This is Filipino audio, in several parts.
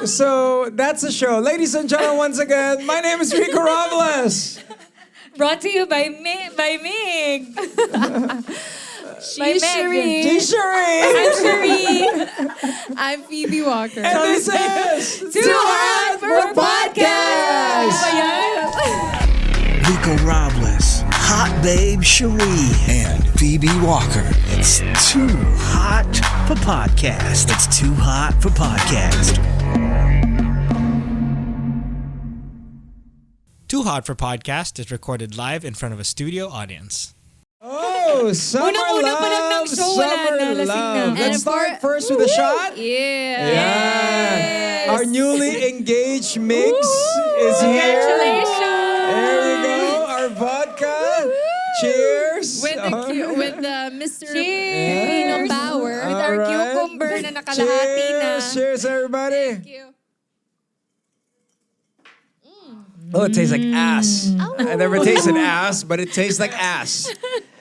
So that's the show. Ladies and gentlemen, once again, my name is Rico Robles. Brought to you by Mig. She's Cherie. She's Cherie. I'm Cherie. I'm Phoebe Walker. And this is Too Hot for Podcast! Rico Robles, Hot Babe Cherie, and Phoebe Walker. It's Too Hot for Podcast. It's Too Hot for Podcast. Too Hot for Podcast is recorded live in front of a studio audience. Oh, summer Unang-una pa lang ng love, show, wala summer na, lasing na. love. Let's And start for- first with a shot. Yeah. Yeah. Our newly engaged mix is here. Congratulations! There we go. Our vodka. Cheers. With the Mr. Cheers! Pinong Power. With our Alright. cucumber na nakalahati na. Cheers, everybody. Thank you. Oh, it tastes like ass. I never tasted ass, but it tastes like ass.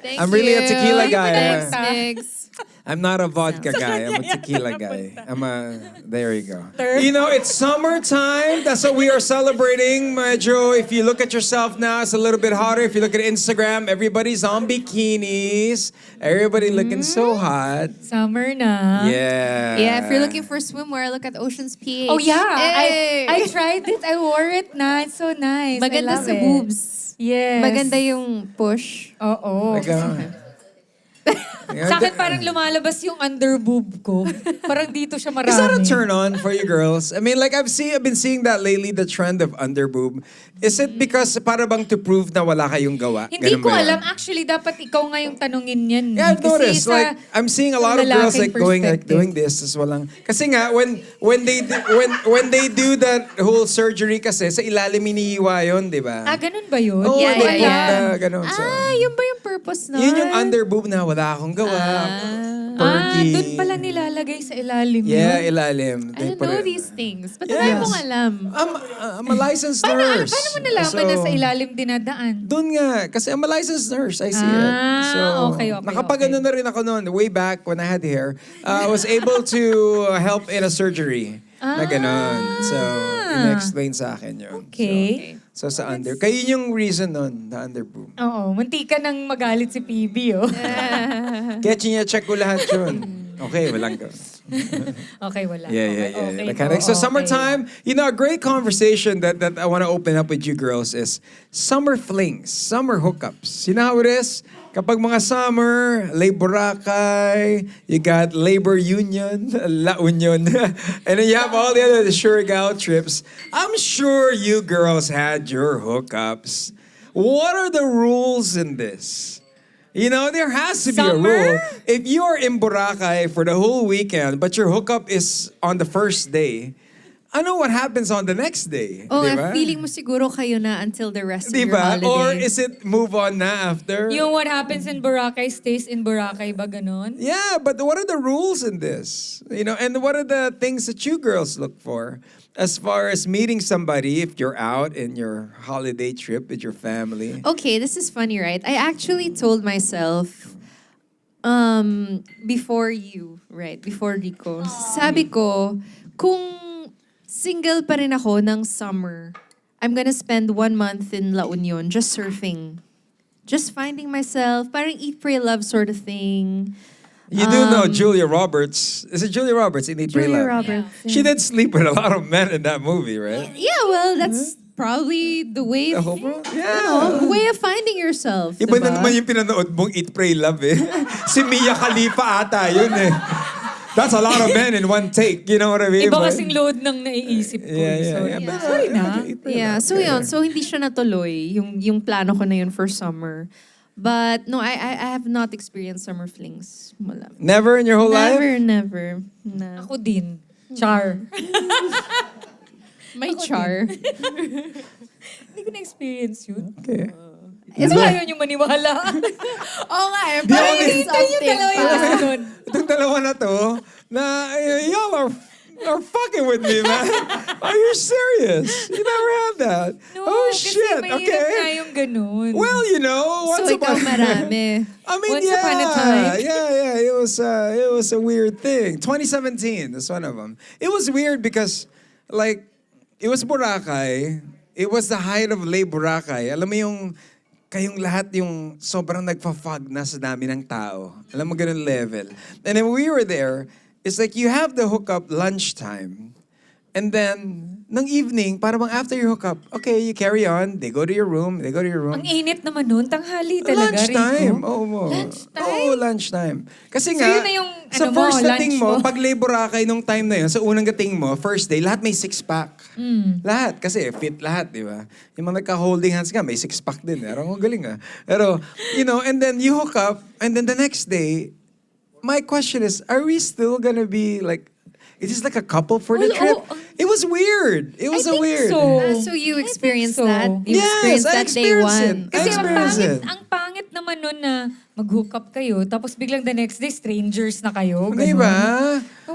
Thank I'm really a you. tequila guy. Thanks, Migs. I'm not a vodka guy. I'm a tequila guy. There you go. You know, it's summertime. That's what we are celebrating. Medyo, if you look at yourself now, it's a little bit hotter. If you look at Instagram, everybody's on bikinis. Everybody looking so hot. Summer na. Yeah. Yeah, if you're looking for swimwear, look at Ocean's PH. Oh yeah, Hey! I tried it. I wore it na. It's so nice. I Maganda love sa it. boobs. Yes. Maganda yung push. Oo. Sa akin parang lumalabas yung under boob ko. Parang dito siya marami. Is that a turn on for you girls? I mean, like I've been seeing that lately, the trend of underboob. Is it because para bang to prove na wala kayong gawa? Hindi Ganun ko ba yun? alam. Actually, dapat ikaw nga yung tanungin yan. Yeah, I've Kasi noticed. sa Like I'm seeing a lot of girls lalaking like going perspective. this as walang. Kasi nga when they do that whole surgery kasi sa ilalim inihiwa yun, di ba? Ah, ganun ba yun? Oh, Yeah, they yeah, put yeah. the ganun. So. Yun ba yung purpose nun? Yun yung underboob na wala akong gawa. Perky. Doon pala nilalagay sa ilalim Yeah, yun. ilalim. I They don't put know it- these things. Ba't Yes. yes. mong alam? I'm a licensed nurse. Paano mo nalaman na sa ilalim dinadaan? Doon nga. Kasi I'm a licensed nurse. I see it. So, okay. nakapagano na rin ako noon. Way back when I had hair. I was able to help in a surgery. Na ganon. So, ina-explain sa akin yun. Okay. So sa under. Kayo yung reason nun, the underboob. Oo, muntika nang magalit si PB, oh. Kaya chinya-check ko lahat yun. Okay, walang go. Okay, wala. Yeah. Okay, Mechanic. So summertime, you know, a great conversation that I want to open up with you girls is summer flings, summer hookups. You know how it is? Kapag mga summer, Labor Boracay, you got Labor Union, La Union, and then you have all the other Surigao trips. I'm sure you girls had your hookups. What are the rules in this? You know, there has to be a Summer? rule. If you are in Boracay for the whole weekend, but your hookup is on the first day, I know what happens on the next day. Oh, di ba? feeling mo siguro kayo na until the rest of Di your ba? holiday. Or is it move on na after? Yung what happens in Boracay stays in Boracay ba ganon? Yeah, but what are the rules in this? You know, and what are the things that you girls look for as far as meeting somebody if you're out in your holiday trip with your family? Okay, this is funny, right? I actually told myself, before you, right? Before Rico. Sabi ko, kung single pa rin ako ng summer, I'm gonna spend 1 month in La Union just surfing. Just finding myself, parang eat, pray, love sort of thing. You do know Julia Roberts. Is it Julia Roberts in Eat, Pray, Julia Love? Roberts. She did sleep with a lot of men in that movie, right? Yeah, well, that's probably the way The of, whole yeah. way of finding yourself. Iba diba? na naman yung pinanood mong Eat, Pray, Love eh. Si Mia Khalifa ata yun eh. That's a lot of men in one take. You know what I mean? Iba But- kasing load ng naiisip ko. Sorry. But, Sorry na. Eat, Pray, Yeah, Love. so yun. So hindi siya natuloy, yung plano ko na yun for summer. But no, I have not experienced summer flings. Wala. Never in your whole life? Never. Na. Ako din. Char. May char. Hindi ko na-experience yun. Okay. Ito ayaw niyo maniwala. Oo nga eh. Di ako Parang din- Hintay yung dalawa yung kasunod. Itong dalawa na to, na y'all are fucking with me, man. Are you serious? You never had that. No, Oh, kasi shit. mahirap nga Okay. yung ganun. Well, you know, once So ikaw upon marami. I mean, Once upon a time. yeah. It was a weird thing. 2017 is one of them. It was weird because like, it was Boracay. It was the height of Lake Boracay. Alam mo yung, kayong lahat yung sobrang nagpa-fog na sa dami ng tao. Alam mo, ganun level. And then we were there, it's like you have the hookup lunchtime. And then, ng evening, para bang after your hookup, okay, you carry on, they go to your room. Ang init naman nun, tanghali talaga, Lunchtime. Rico. Oo mo. Lunchtime? Oo, lunchtime. Kasi So, nga, yun na yung, sa ano mo, first dating lunch mo, mo. pag Lake Boracay nung time na yun, sa unang dating mo, first day, lahat may six-pack. Lahat. Kasi fit lahat, di ba? Yung mga nagka-holding hands ka, may six-pack din. Ang galing ah. Pero, and then you hook up, and then the next day, my question is, are we still gonna be like, is this like a couple for the Well, trip? oh, It was weird. It was I think weird. so. So you experienced so. that? You Yes, experienced I that day experienced one? it. Kasi Experience it. ang pangit naman nun na mag-hook up kayo, tapos biglang the next day, strangers na kayo. Di ganun. ba?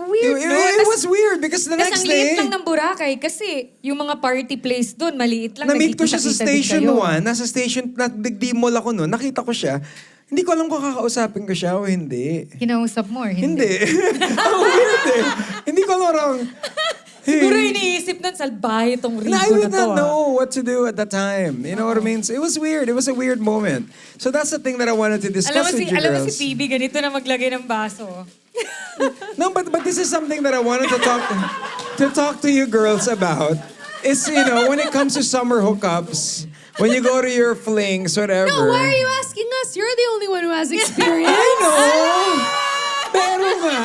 Weird, It, no? it was weird because the Tapos next ang liit day, lang ng Boracay kasi yung mga party place doon, maliit lang. na-meet ko siya sa nagkikita-kita din Station kayo. 1. Nasa Station, nag-D-mall ako noon. Nakita ko siya. Hindi ko alam kung kakausapin ko siya o hindi. Kinausap mo or Hindi. hindi? Ang weird eh. Hindi ko alam. Siguro iniisip nun, salbahe tong Rico I na would to. not know what to do at that time. You know what I mean? So it was weird. It was a weird moment. So that's the thing that I wanted to discuss with you Alam mo girls. si PB, ganito na maglagay ng baso. No, but this is something that I wanted to talk to you girls about. Is when it comes to summer hookups, when you go to your flings, whatever. No, why are you asking us? You're the only one who has experience. I know. Pero nga,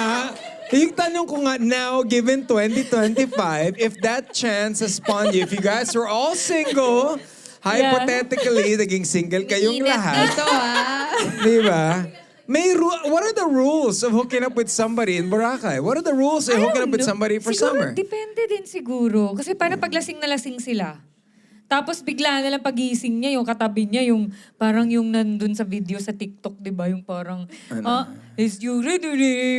yung tanong ko nga now, given 2025, if that chance has spawned you, if you guys were all single, hypothetically, naging single kayong Init lahat. dito, ah. Di ba? What are the rules of hooking up with somebody in Boracay? What are the rules of hooking up with somebody for siguro, summer? Depende din siguro. Kasi paano pag lasing na lasing sila? Tapos bigla na lang pagising niya, yung katabi niya, yung parang yung nandun sa video sa TikTok, di ba? Yung parang, is you ready?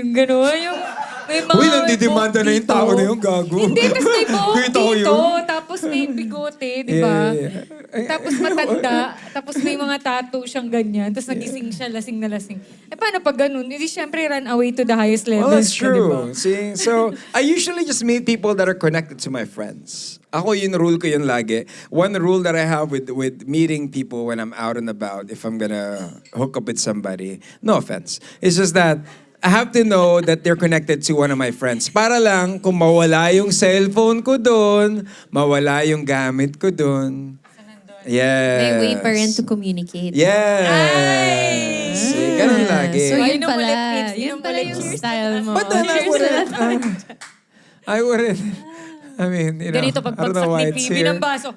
Gano'n, yung may mga... Uy, nandidemanda na yung dito. tao na yung gago. Hindi, tapos may buhok Kita ko dito, yun. tapos may bigote, di ba? Yeah. Tapos matanda, tapos may mga tattoo siyang ganyan, tapos nagising siya, lasing na lasing. Eh paano pag ganun? Hindi syempre run away to the highest levels. Well, that's ka, di ba? true. See, so I usually just meet people that are connected to my friends. Ako yun, rule ko yun lagi. One rule that I have with meeting people when I'm out and about, if I'm gonna hook up with somebody, no offense, it's just that I have to know that they're connected to one of my friends. Para lang, kung mawala yung cellphone ko doon, mawala yung gamit ko doon. Yes. May way pa rin to communicate. Yes. See, ganun lagi. So Ay, yun yun ang pala, ulit, kids. Yun yun ang pala ulit, yung cheers. style mo. But then I wouldn't, I mean, Ganito I don't pagbagsak know why ni it's PB here. ng baso.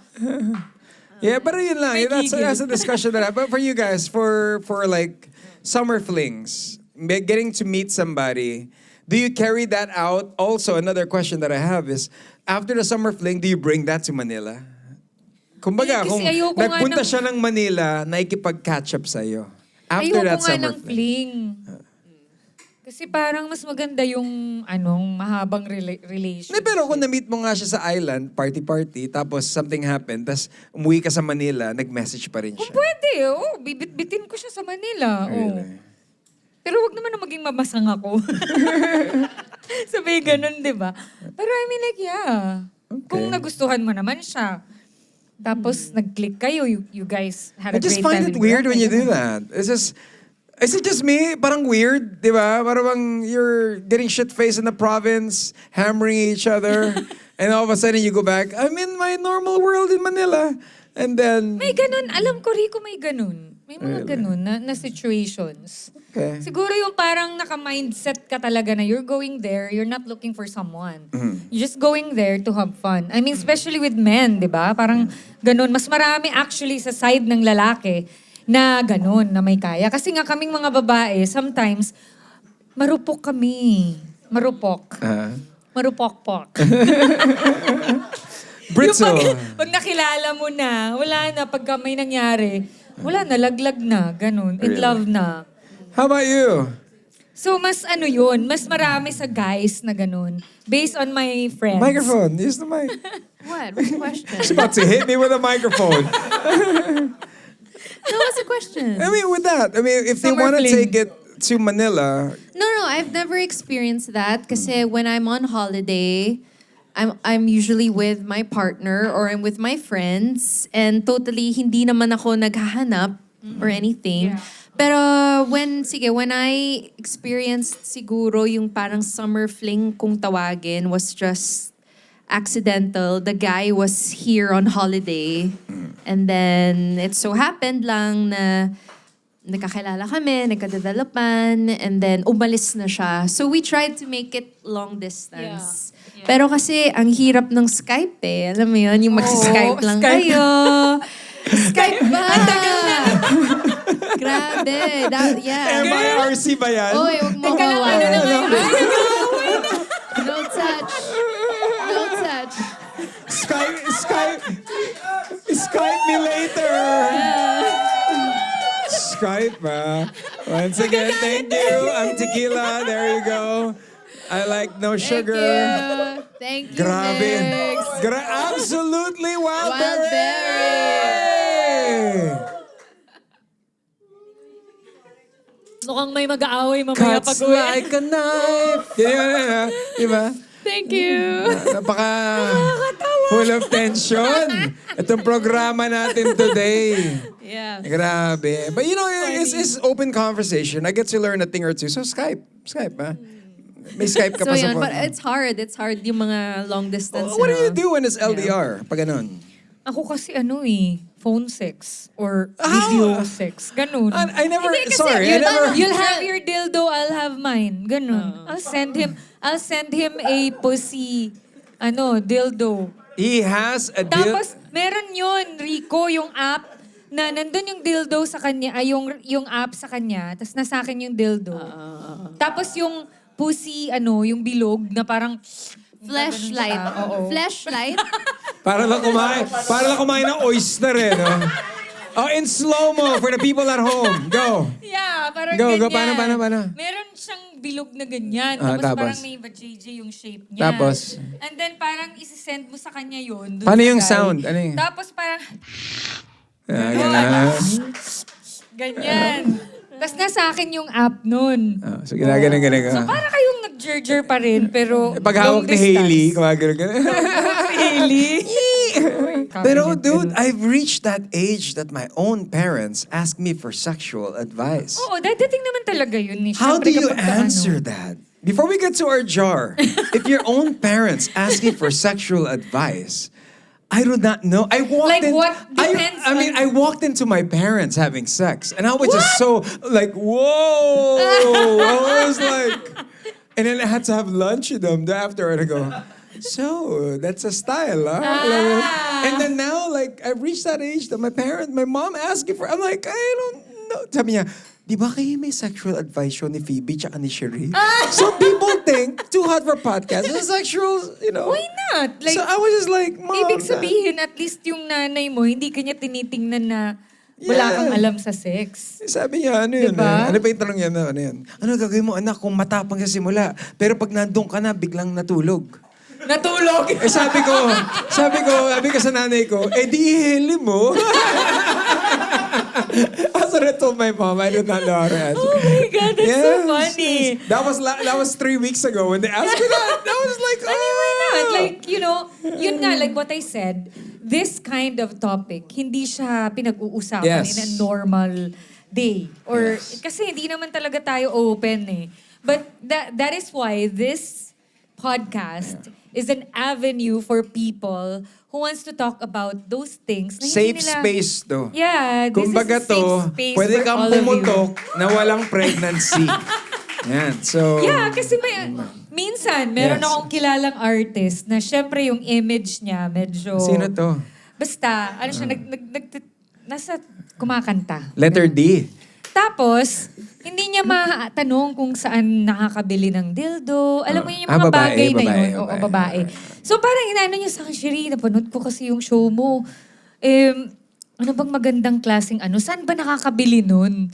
Yeah, pero yun lang. May That's gigil. a discussion that I have. But for you guys, for like summer flings, getting to meet somebody, do you carry that out? Also, another question that I have is, after the summer fling, do you bring that to Manila? Kumbaga, Eh, kasi kung ayoko nga nagpunta ng- siya ng Manila, naikipag-catch up sa'yo. After Ayoko that nga summer ng fling. fling. Kasi parang mas maganda yung mahabang relationship. Hindi, pero kung na-meet mo nga siya sa island, party-party, tapos something happened, tapos umuwi ka sa Manila, nag-message pa rin Kung siya. pwede, bibit-bitin ko siya sa Manila. Really? Pero wag naman na maging mamasang ako. Sabi ganun, di ba? Pero I mean like, yeah. Kung nagustuhan mo naman siya, tapos nag-click kayo, you guys had I a great just time. find it in weird when you Boracay. do that. Is it just me? Parang weird, di ba? Parang bang you're getting shit-faced in the province, hammering each other, and all of a sudden you go back, I'm in my normal world in Manila. And then... May ganun. Alam ko, Rico, may ganun. May mga ganun na situations. Okay. Siguro yung parang naka-mindset ka talaga na you're going there, you're not looking for someone. You're just going there to have fun. I mean, especially with men, di ba? Parang ganun. Mas marami actually sa side ng lalaki na ganun, na may kaya. Kasi nga kaming mga babae, sometimes, marupok kami. Marupok. Marupok-pok. Britso. Yung pag nakilala mo na, wala na, pagka may nangyari, wala na, laglag na, ganun. In Really? love na. How about you? So, mas yun, mas marami sa guys na ganun. Based on my friends. Microphone. Use the mic. What? What's the question? She's about to hit me with a microphone. No, what's the question? I mean, with that, if they Summer want to fling. take it to Manila, No, I've never experienced that kasi when I'm on holiday, I'm usually with my partner or I'm with my friends and totally hindi naman ako naghahanap or anything. Yeah. Pero when I experienced siguro yung parang summer fling kung tawagin was just accidental. The guy was here on holiday and then it so happened lang na nagkakilala kami, nagka-developan, and then umalis na siya. So we tried to make it long distance. Yeah. Pero kasi ang hirap ng Skype eh. Alam mo yun, yung magsi-Skype lang Skype. kayo. Skype ba? Grabe. Yeah. MIRC ba yan? Oy, wag mo Teka lang, ano naman? No touch. No touch. Skype me later. Skype, once again, thank you. I'm Tequila. There you go. I like no sugar. Thank you, Grabe. Mix. Absolutely wildberry. Mukhang may mag-aaway mamaya Cuts pag-uwi. like a knife. Diba? Thank you. Napaka full of tension. Itong programa natin today. Yeah. Grabe. But you know, it's open conversation. I get to learn a thing or two. So Skype, ha? May Skype ka So pa sa yun, phone. but it's hard. It's hard yung mga long distance. What do you do when it's LDR? Pag ganun. Ako kasi phone sex or video sex. Ganun. I never, Hindi, kasi sorry, I never. You'll have your dildo, I'll have mine. Ganun. I'll send him a pussy, dildo. He has a deal. Tapos, meron yun, Rico, yung app, na nandun yung dildo sa kanya, yung app sa kanya, tapos nasa akin yung dildo. Tapos yung pussy, yung bilog, na parang, Flashlight. Oo. Flashlight. Para lang kumain ng oyster no? Oh, in slow-mo for the people at home. Go. yeah, parang Go, ganyan. paano? Meron siyang bilog na ganyan. Ah, Tapos tapos? parang may JJ yung shape niya. Tapos? And then parang isi-send mo sa kanya yun. dun Paano sa yung guy. sound? Ano yung- Tapos parang Ganun. ganyan. Tapos nasa akin yung app nun. Oh, so ginaganon So para kayong nag-jerjer pa rin, pero Pag hawak long ni distance. Hailey, gumagano. Hailey? Pero dude, I've reached that age that my own parents ask me for sexual advice. Oo, dadating naman talaga yun. How do Siyempre you kapag ka, answer that? Before we get to our jar, if your own parents ask you for sexual advice, I do not know. I walked Like in. what? Depends I walked into my parents having sex, and I was just so like, whoa! I was like, and then I had to have lunch with them after, and I go, so that's a style, huh? And then now, like, I've reached that age that my mom asked me for. I'm like, I don't know. Sabi niya, di ba kayo may sexual advice show ni Phoebe tsaka ni Cherie? So people think, Too Hot for Podcast is a sexual, Why not? Like, so I was just like, Mom. ibig sabihin, at least yung nanay mo, hindi kanya tinitingnan na wala Yeah. kang alam sa sex. Sabi niya, ano yun? Diba? Ano pa yung tanong niya? Ano yun? Ano gagawin mo, anak, kung matapang sa simula, pero pag nandun ka na, biglang natulog? Natulog! Eh sabi ko sa nanay ko, di ihili mo. As I told my mom, I did not know how to answer. Oh my God, that's so Yes, funny. yes. That was 3 weeks ago when they asked me that. That was like, Why not? Like, yun nga, like what I said, this kind of topic, hindi siya pinag-uusapan Yes. in a normal day. Or, Yes. kasi hindi naman talaga tayo open eh. But that is why this podcast is an avenue for people who wants to talk about those things. Na hindi safe nila- space to. Yeah, this Kumbaga is a safe to, space pwede for kang all of you. pumutok na walang pregnancy. Yan, so... Yeah, kasi minsan, meron Yes. akong kilalang artist na syempre yung image niya medyo... Sino to? Basta, siya, nasa kumakanta. Letter D. Tapos, hindi niya matanong kung saan nakakabili ng dildo. Alam mo yun, yung mga babae, bagay na yun. babae. Oo, babae. So parang inaano niya sa akin, Cherie, napanood ko kasi yung show mo. Ano bang magandang klaseng ano? Saan ba nakakabili nun?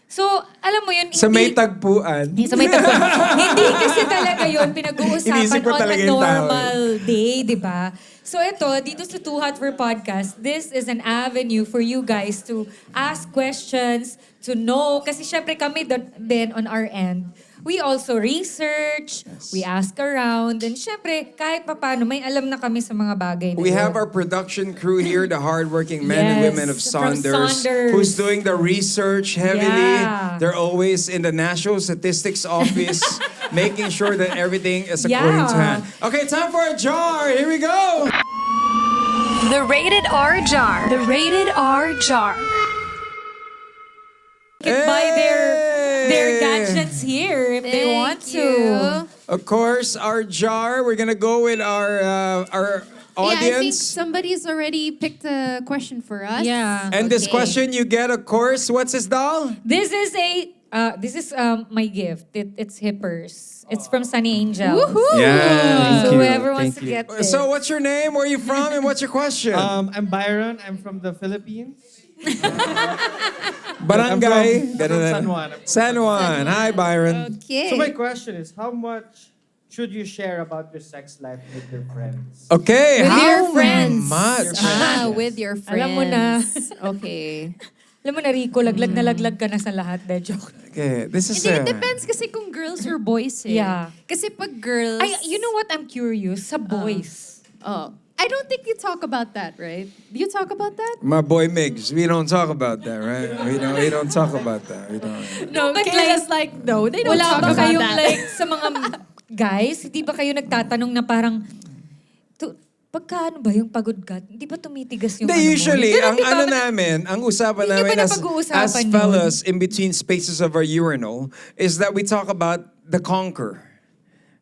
So, alam mo yun, Sa may tagpuan. sa may tagpo. Hindi kasi talaga yun pinag-uusapan Inisip ko on talaga a yung tao. normal day, di ba? So ito, dito sa Too Hot for Podcast, this is an avenue for you guys to ask questions, to know. Kasi syempre kami din on our end, we also research, we ask around, and syempre, kahit papano, may alam na kami sa mga bagay na We yun. have our production crew here, the hardworking men and Yes, women of from Saunders, Saunders. who's doing the research heavily. Yeah. They're always in the National Statistics Office, making sure that everything is Yeah. according to hand. Okay, time for a jar. Here we go. The Rated R Jar. The Rated R Jar. Can buy their Hey! gadgets here if they want to. Of course, our jar. We're gonna go with our Yeah, I think audience. somebody's already picked a question for us. Yeah. And this Okay. question, you get, of course, what's this doll? This is my gift. It's Hippers. It's from Sunny Angel. Woohoo! Yeah, So whoever wants to get this. So, what's your name? Where are you from? And what's your question? I'm Byron. I'm from the Philippines. Barangay. I'm from Ganun na. San Juan. San Juan. Hi, Byron. Okay. So my question is, how much should you share about your sex life with your friends? Okay, With how your friends. much? With your friends. Alam mo na. Okay. Alam mo na, Rico, laglag na laglag ka na sa lahat. De, joke. Okay, this is Hindi, it depends kasi kung girls or boys eh. Yeah. Kasi pag girls... Ay, you know what? I'm curious. Sa boys. Oh. I don't think you talk about that, right? Do you talk about that? My boy Migs. We don't talk about that, right? We don't talk about that. We don't. No, but like, no, they don't wala talk ba about kayong that. like sa mga guys, hindi ba kayo nagtatanong na parang, pagkaano ba yung pagod ka? Hindi ba tumitigas yung Hindi, ano mo? usually, Ganun, ang di ba? ano namin, ang usapan Hindi namin ba as napag-uusapan yun? fellas in between spaces of our urinal is that we talk about the conquer.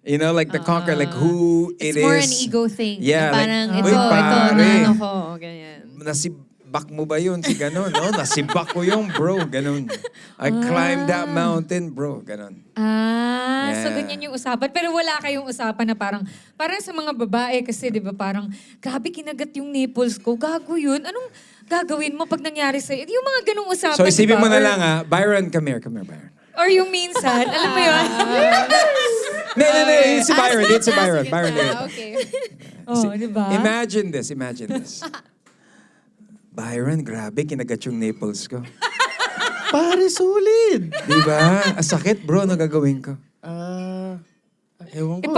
You know, like the conquer, like who it It's is. more an ego thing. Yeah, Na parang like, ito, "Uy, ito, pare, na ano ko, ganyan. nasibak mo ba yun? Si ganon, no? Nasibak ko yung bro, ganon. I climbed that mountain, bro, ganon. So Yeah. ganyan yung usapan. Pero wala kayong usapan na parang sa mga babae kasi, di ba, parang, grabe kinagat yung nipples ko. Gago yun. Anong gagawin mo pag nangyari sa'yo? Yung mga ganong usapan, So isipin di ba? mo na Or- lang Byron, come here, Byron. Or yung minsan, alam mo yun? No, it's si Byron, it's si Byron. Byron, dito. Okay. Oh, di ba? Imagine this. Byron, grabe, kinagat yung nipples ko. Pare, solid! Di ba? Sakit, bro, ano gagawin ko? Ewan ko.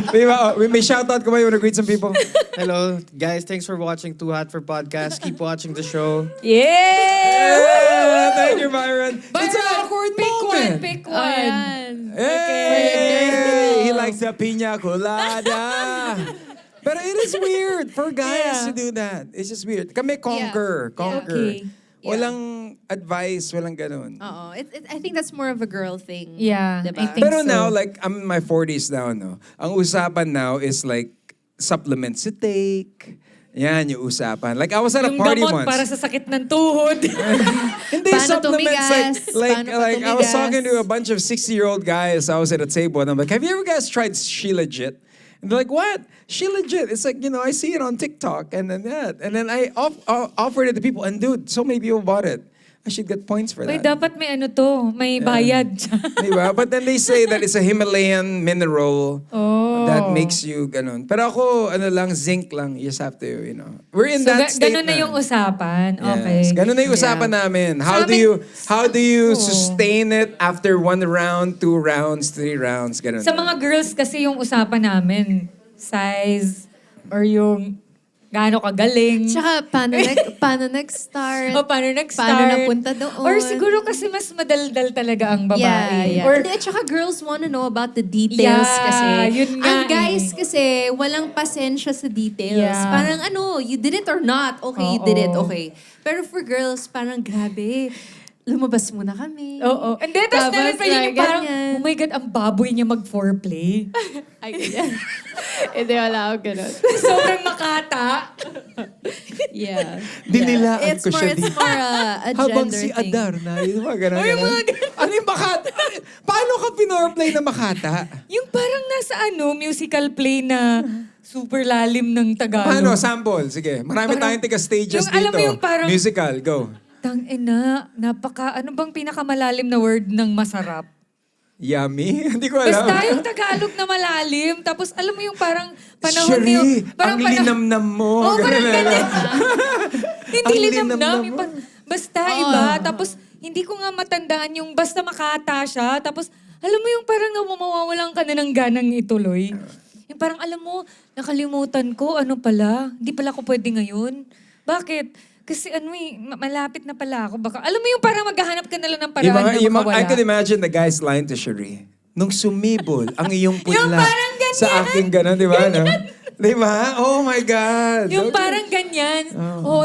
Di ba? May shoutout ko ba? You wanna greet some people? Hello, guys. Thanks for watching Too Hot for Podcast. Keep watching the show. Yeah! Thank you, Byron. It's an awkward moment. Pick one. Ayan. Hey! He likes the piña colada. But it is weird for guys Yeah. to do that. It's just weird. Kami conquer. Okay. Walang advice, walang ganun. Oo. I think that's more of a girl thing. Yeah, Diba? I think Pero so. now, like, I'm in my 40s now, no? Ang usapan now is like, supplements to take. Yan yung usapan. Like, I was at a Yung party gamot once. para sa sakit ng tuhod. Hindi, Paano supplements tumigas? like Paano pa I was tumigas? talking to a bunch of 60-year-old guys. I was at a table and I'm like, have you ever guys tried She Legit? And they're like, what? She Legit. It's like, I see it on TikTok and then that. And then I offered it to people and dude, so many people bought it. I should get points for Uy, that. dapat may ano to, may bayad. Diba? But then they say that it's a Himalayan mineral that makes you ganun. Pero ako, zinc lang. You just have to, We're in So, that state ganun na yung usapan. Okay. Yes. Ganun na yung usapan namin. How do you sustain it after 1 round, 2 rounds, 3 rounds, ganun. Sa mga girls kasi yung usapan namin, size, or yung gaano kagaling. Tsaka, paano nag-start? O paano nag-start. Paano napunta doon? Or siguro kasi mas madaldal talaga ang babae. Yeah. Or Hindi, at saka girls wanna know about the details Yeah, kasi. yun nga Ang guys eh. kasi, walang pasensya sa details. Yeah. Parang you did it or not. Okay, you did it. Oo. Okay. Pero for girls, parang grabe. Lumabas muna kami. Oo. And then, tapos meron pa yun yung parang, ganyan. oh my God, ang baboy niya mag-foreplay. Ay, ganyan. Hindi, wala ako ganun. Sobrang makata. Yeah. Dinilaan It's ko more, siya it's dito. more a Habang gender si thing. Adar na, yung mga ganun. Ay, yung mga Ano yung makata? Paano ka pinorplay na makata? Yung parang nasa musical play na super lalim ng Tagalog. Paano? Sample. Sige. Marami Parang- tayong taga-stages yung dito. alam mo yung parang- Musical. Go. Tangina, ano bang pinakamalalim na word ng masarap? Yummy? Hindi ko alam. Basta yung Tagalog na malalim, tapos alam mo yung parang panahon Sherry, yung... ang linamnam mo. Oo, parang Ganun. ganyan. Hindi Ang linamnam. linamnam Yung mo. basta iba. Tapos hindi ko nga matandaan yung basta makata siya. Tapos, alam mo yung parang mawawalan ka na ng ganang ituloy. Yung parang, alam mo, nakalimutan ko, ano pala, hindi pala ako pwede ngayon. Bakit? Kasi malapit na pala ako. Baka, alam mo yung parang maghahanap ka na lang ng paraan na makawala. I could imagine the guy's line to Cherie. Nung sumibol ang iyong Yung punla parang ganyan. sa aking ganon, di ba? No? Di ba? Oh my God. Yung Okay. parang ganyan. Oo,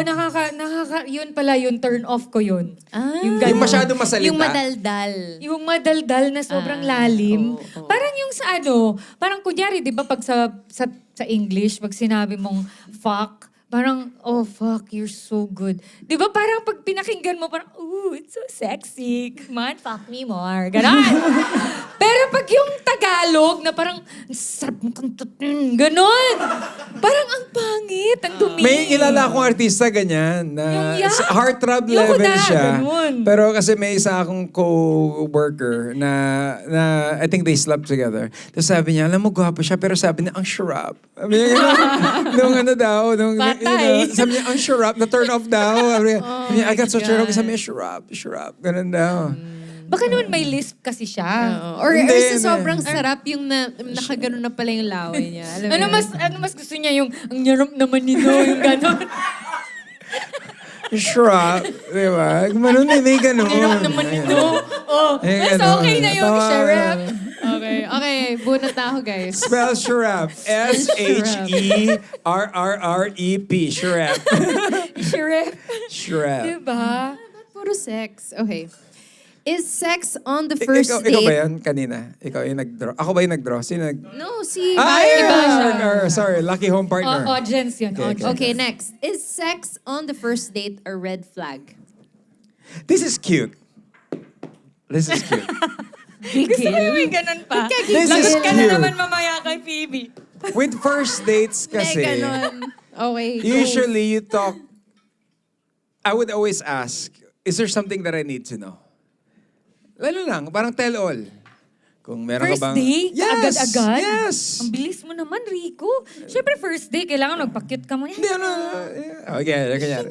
yun pala, yung turn off ko yun. Yung Yung masyadong masalita. Yung madaldal. Yung madaldal na sobrang lalim. Parang yung sa parang kunyari, di ba, pag sa English, pag sinabi mong fuck, parang, oh fuck, you're so good. Di ba parang pag pinakinggan mo, parang, ooh, it's so sexy. Come on, fuck me more. Ganon. Pero pag yung Tagalog na parang, sarap mo kantutin. Ganon. Parang ang pangit, ang dumi. May kilala akong artista ganyan na Yung sa heartthrob Ayoko level na, siya. ganun. Pero kasi may isa akong co-worker na I think they slept together. Tapos sabi niya, alam mo, gwapo siya, pero sabi niya, ang sharap. Sabi niya, nung ano daw, Patay. sabi niya, ang sharap, na turn off daw. Sabi niya, I got so turned off. Sabi niya, sharap. Ganun daw. Baka naman may lisp kasi siya. Or Hindi, sa sobrang sarap yung nakaganon na pala yung laway niya. Alam mo yun? Ano mas gusto niya yung, ang yarap naman nito, yung ganon. Sharap. Di ba? Ganun, may ganun. Yarap naman nito. Oh, Eh, mas ganun. okay na yung Tama. sharap. Okay, bunot na ako, guys. Spell Sharap. S-H-E-R-R-R-E-P. Sharap. Sharap. Sharap. Diba? Puro sex. Okay. Is sex on the first ikaw date? ba yan kanina? Ikaw yung nag-draw. Ako ba yung nag-draw? Sino nag... No, si Sorry, lucky home partner. Audience yun. Okay, Audience. Okay, next. Is sex on the first date a red flag? This is cute. This is cute. Gusto mo yung may ganun pa? This is Lagot ka na cute. naman mamaya kay Phoebe. With first dates kasi, ganon. Okay, go. usually you talk... I would always ask, is there something that I need to know? Lalo lang, parang tell all. Kung meron First ka bang... day? Yes! Agad-agad? Yes! Ang bilis mo naman, Rico. Siyempre, first day, kailangan magpa-cute ka muna. Hindi, ano... Okay, kanyari.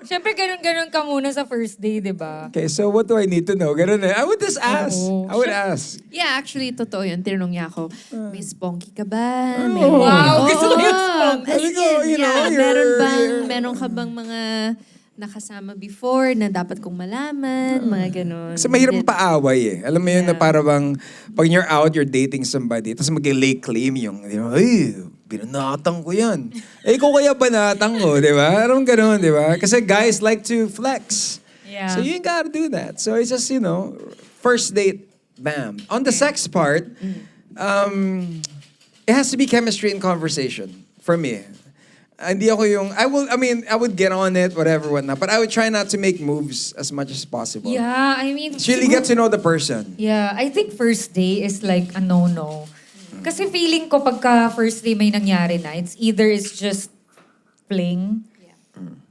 Siyempre, ganun-ganun ka muna sa first day, di ba? Okay, so what do I need to know? Ganun eh. I would just ask. Oo. I would ask. Yeah, actually, totoo yun. Tinanong niya ako, may spunky ka ba? May... Wow, gusto ko yung Oo, spunky. as Sabi ko, in, you know, yeah, you're- meron ka bang mga nakasama before na dapat kong malaman? Mga ganon. Kasi mahirap paaway eh. Alam mo yun na para bang, pag you're out, you're dating somebody, tapos mag-lay claim yung, di ba, ay, binanatang ko yan. Eh, ikaw kaya banatang ko, di ba? Parang ganun, di ba? Kasi guys like to flex. Yeah. So you ain't gotta do that. So it's just, first date, bam. On the sex part, it has to be chemistry and conversation for me. Hindi ako yung, I would get on it, whatever, whatnot, but I would try not to make moves as much as possible. Yeah, I mean... Just really get to know the person. Yeah, I think first day is like a no-no. Kasi feeling ko pagka first day may nangyari na, it's either it's just fling,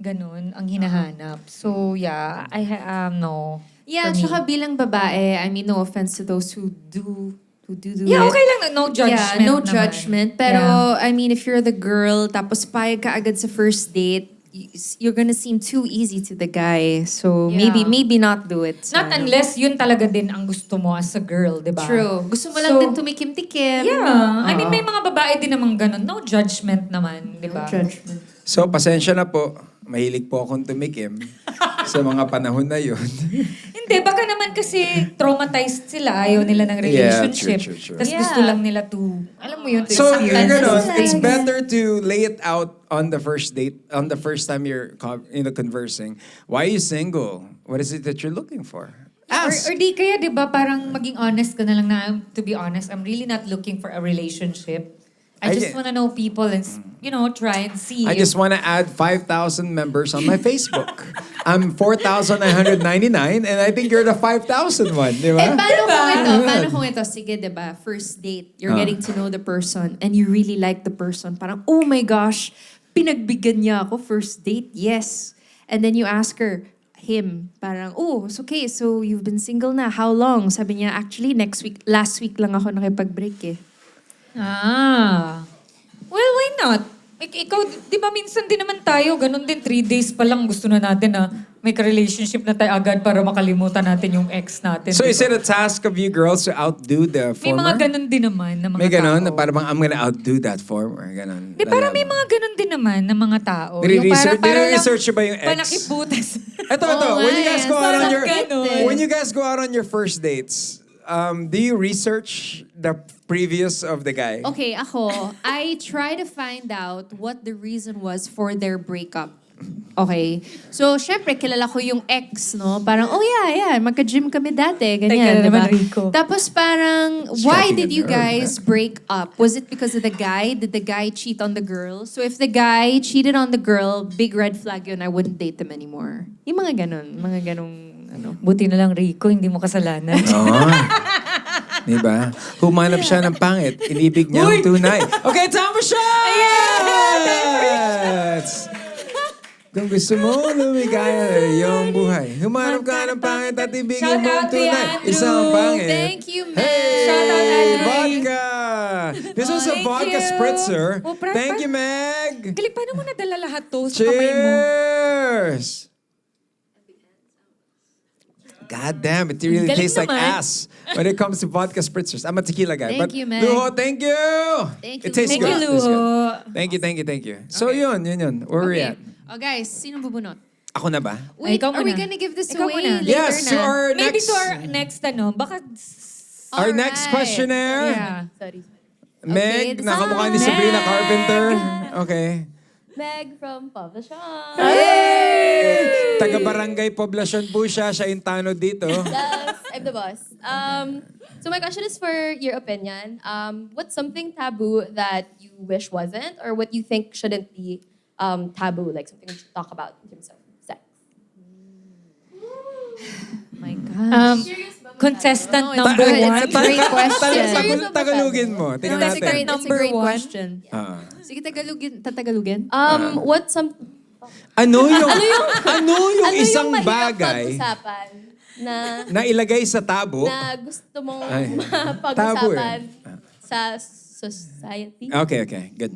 ganun, ang hinahanap. So yeah, no. Yeah, for me. tsaka bilang babae, I mean, no offense to those who do Yeah, it. okay lang na, no judgment Yeah, no naman. judgment. Pero, Yeah. I mean, if you're the girl, tapos payag ka agad sa first date, you're gonna seem too easy to the guy. So, Yeah. maybe not do it. Not unless yun talaga din ang gusto mo as a girl, di ba? True. Gusto mo lang So, din tumikim-tikim. Yeah. I mean, may mga babae din namang ganun. No judgment naman, di ba? Judgment. So, pasensya na po. Mahilig po akong tumikim sa mga panahon na yun. Hindi, baka naman kasi traumatized sila. Ayaw nila ng Yeah, relationship. true. Tapos Yeah. gusto lang nila to, alam mo yun, to So, experience ganun, those it's things. better to lay it out on the first date, on the first time you're conversing. Why are you single? What is it that you're looking for? Ask. Or di kaya, di ba, parang maging honest ka na lang na, to be honest, I'm really not looking for a relationship. I just wanna know people and, try and see. I just want to add 5,000 members on my Facebook. I'm 4,999 and I think you're the 5,000 one, di ba? Paano kung ito? Sige, diba? First date, you're Ah. getting to know the person and you really like the person. Parang, oh my gosh, pinagbigyan niya ako first date. Yes. And then you ask him, parang, oh, it's okay. So you've been single na. How long? Sabi niya, actually, last week lang ako nakipag-break eh. Well, why not? Ikaw, di ba minsan din naman tayo, ganun din, 3 days pa lang gusto na natin na may ka-relationship na tayo agad para makalimutan natin yung ex natin. So diba? is it a task of you girls to outdo the May former? mga ganun din naman na mga May ganon, na tao. parang I'm gonna outdo that former. Ganon. Di, parang may mga ganun din naman na mga tao. Nire-research nyo ba yung ex? Panakiputas. Ito. Oo When you nga guys eh. go out on Parang your ganun. when you guys go out on your first dates, do you research the previous of the guy? Okay, ako, I try to find out what the reason was for their breakup. Okay. So, syempre, kilala ko yung ex, no? Parang, oh yeah, magka-gym kami dati, ganyan, Teka diba? naman, Rico. Tapos parang, why Striking did a you nerve, guys break up? Was it because of the guy? Did the guy cheat on the girl? So, if the guy cheated on the girl, big red flag yun, I wouldn't date them anymore. Yung mga ganong, ano. Buti na lang, Rico, hindi mo kasalanan. Oo. Diba? Humanap siya ng pangit. Inibig niya ang tunay. Okay, time for shots! Kung gusto mo, lumigaya yung buhay. Humanap ka ng pangit at ibigin Shout mo ang out kay tunay. Andrew. Isang pangit. Thank you, man. Hey! Shout out, Andrew. Vodka! This was a Thank vodka you. spritzer. Oh, Thank you, Meg! Galing, paano mo nadala lahat to sa kamay mo? Cheers! God damn, it really Galing tastes like naman. ass when it comes to vodka spritzers. I'm a tequila guy. Thank but you, Meg. Luho, thank you! Thank It you, tastes Thank good. you, It tastes good. Luho. Thank you. So yun. Where we at? Oh, guys, sino bubunot? Ako na ba? Wait, ikaw are we muna. gonna give this Ikaw away muna. later Yes, na? to our Maybe next... to our next, baka... Our next Alright. questionnaire. Yeah. Sorry. Meg, this is nakamukha ni Meg. Sabrina Carpenter. Okay. Meg from Poblacion. Taga-barangay Poblacion po siya. Siya yung tanod dito. Yes, I'm the boss. So my question is for your opinion. What's something taboo that you wish wasn't, or what you think shouldn't be taboo, like something we should talk about in terms of sex? My God. Contestant No, number it's one. a great question. Tagalogin mo. Tingnan It's a natin. great, it's a Number great one. question. Ah. Sige, Tagalogin. What's some Ano yung ano isang yung mahirap bagay pag-usapan na na ilagay sa tabo? na gusto mong Ay. pag-usapan Tabo sa society? Okay, good.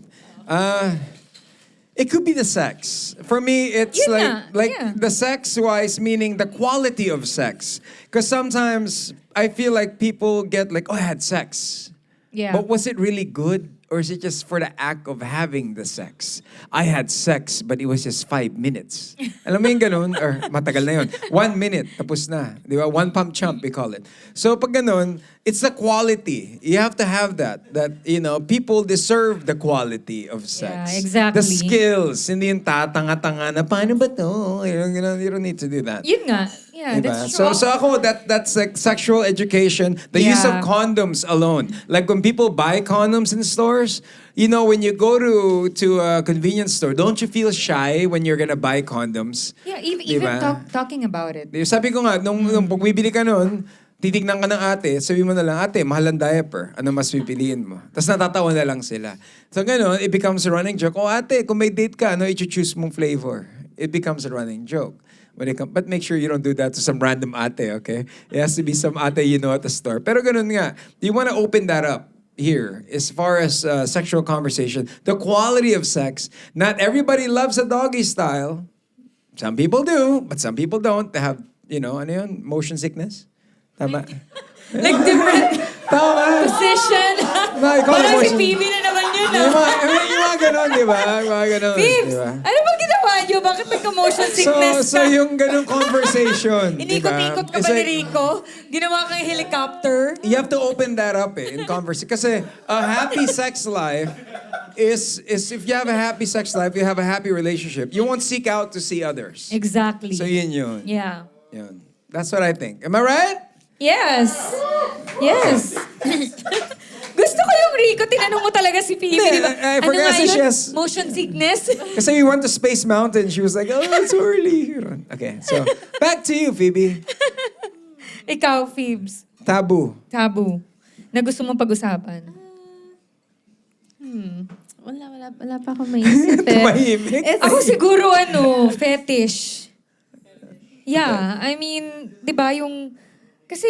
It could be the sex. For me, it's Yun like nga, yeah. the sex-wise, meaning the quality of sex. Because sometimes I feel like people get like, oh, I had sex. Yeah. But was it really good? Or is it just for the act of having the sex? I had sex, but it was just 5 minutes. Alam mo yung ganun? Or matagal na yun. 1 minute, tapos na. Di ba? One pump chump, we call it. So pag ganun, it's the quality. You have to have that. That, people deserve the quality of sex. Yeah, exactly. The skills. Hindi yung tatanga-tanga na, paano ba to? You don't need to do that. Yun nga. Yeah, Diba? that's true. So ako, that's like sexual education, the use of Yeah. condoms alone. Like when people buy condoms in stores, when you go to a convenience store, don't you feel shy when you're gonna buy condoms? Yeah, even Diba? talking about it. Sabi ko nga, nung pagbibili ka nun, titignan ka ng ate, sabi mo na lang, ate, mahal ang diaper. Ano mas pipiliin mo? Tapos natatawa na lang sila. So gano'n, it becomes a running joke. Oh ate, kung may date ka, ano i-choose mong flavor? It becomes a running joke. But make sure you don't do that to some random ate, okay? It has to be some ate you know at the store. Pero ganun nga, you want to open that up here as far as sexual conversation. The quality of sex. Not everybody loves a doggy style. Some people do, but some people don't. They have, ano yun? Motion sickness? Tama? Like different Tama! position. No, ikaw Parang si emotion. Phoebe na naman yun. Yung mga ganon, di ba? Yung mga ganon, Phoebes, di ba? ano bang ginawa niyo? Bakit nagka-motion sickness So ka? yung ganong conversation, di ba? Inikot-ikot ka It's ba ni like, Rico? Ginawa kang helicopter? you have to open that up in conversation. Kasi a happy sex life is if you have a happy sex life, you have a happy relationship. You won't seek out to see others. Exactly. So yun. Yeah. Yun. That's what I think. Am I right? Yes. Gusto ko yung Rico, tinanong mo talaga si Phoebe, Hindi, di ba? I forgot nga si yun? Shes. Motion sickness? Kasi we went to Space Mountain. She was like, oh, it's early. Okay, so back to you, Phoebe. Ikaw, Phoebes. Taboo. Na gusto mong pag-usapan? Wala pa akong maisip eh. Tumahimik. Ako siguro, fetish. Yeah, I mean, di ba yung... Kasi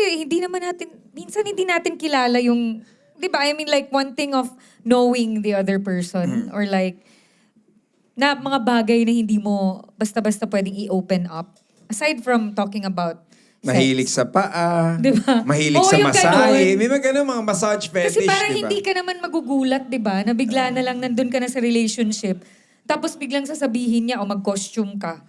minsan hindi natin kilala yung... Di ba, I mean like one thing of knowing the other person or like na mga bagay na hindi mo basta-basta pwedeng i-open up aside from talking about Mahilig sex, sa paa. Diba? Mahilig Oo, sa yung masahe. ganun. May mga ganun, mga massage fetish, kasi parang diba? hindi ka naman magugulat, di ba? Na bigla na lang nandun ka na sa relationship. Tapos biglang sasabihin niya, o mag-costume ka.